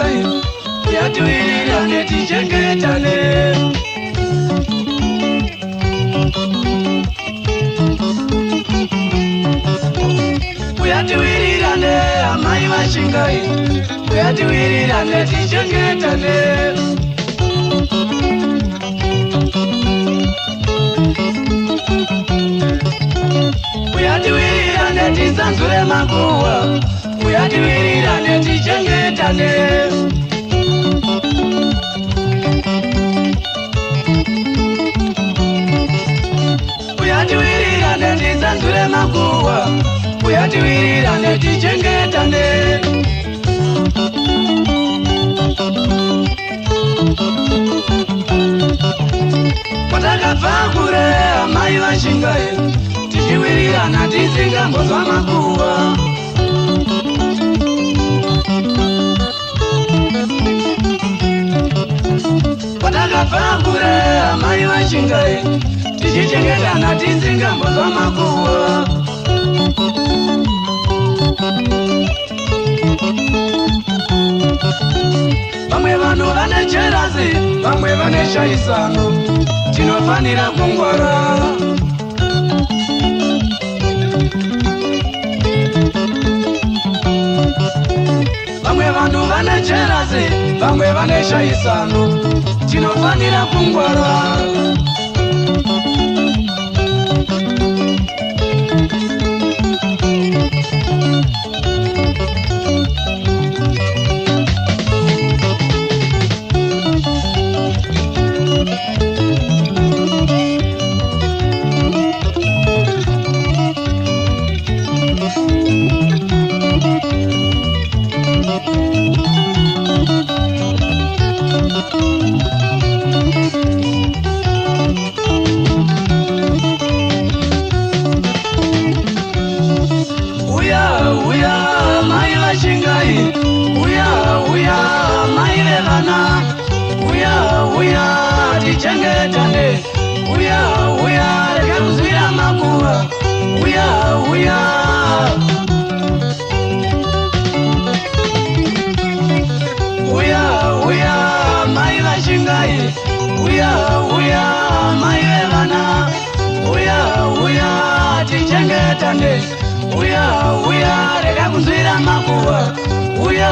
vashingai yatuirirane tichengetane. Uyatiwirirane amai vashingai uyatiwirirane tichengetane. Uyatiwirirane tisanzure makuwa uyatiwirirane tichengetane. Uyatiwirirane tisanzure makuwa uyatiwirirane tichengetane. Patakabva kure amai vashingai tichiwirirana tisingambozwa makuwa. Patakabva kure amai vashingai tichichengetana tisingambozwa makuwa. Vamwe vanhu vane jerasi, vamwe vane shaisano, tinofanira kungwara. Vamwe vanhu vane jerasi, vamwe vane shaisano, tinofanira kungwara. Tichengetane, uya, reka kuzwira makuwa, uya. Uya, mai vashingai, uya, mai vevana, uya, tichengetane, uya, reka kuzwira makuwa, uya.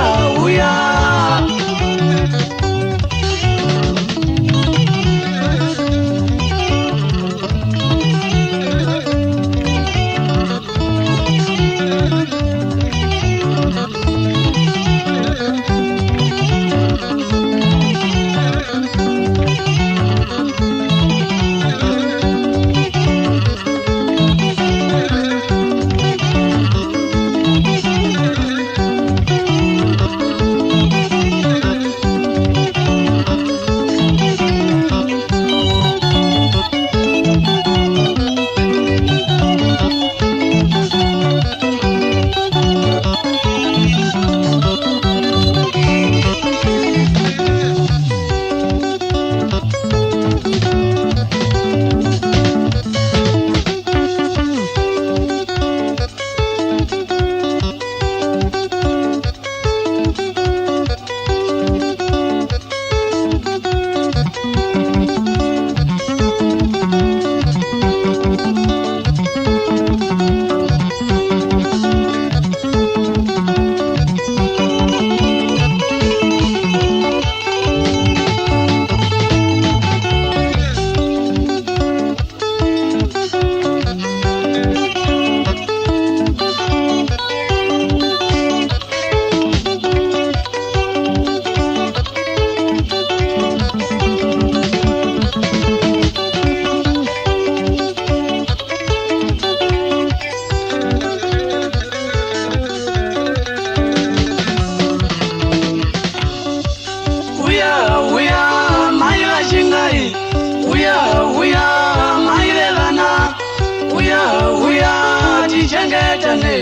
Tichengetane,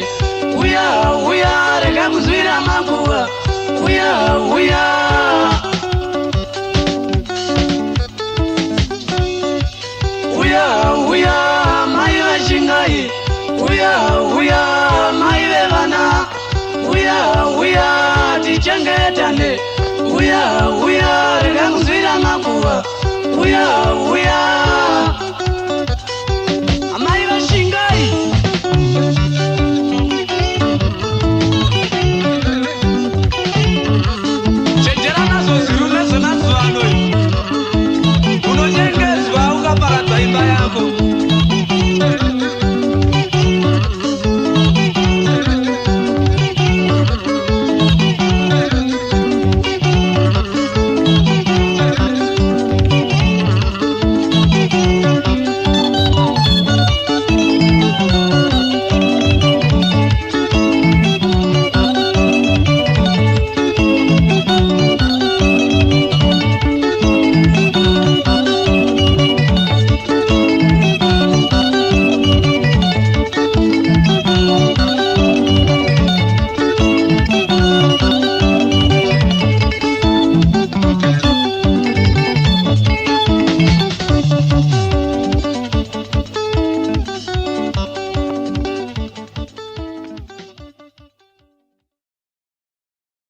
uya, reka kuzwira makuwa, uya. Uya, mai vashingai, uya, mai vevana, uya, tichengetane, uya rega kuzvira makuva uya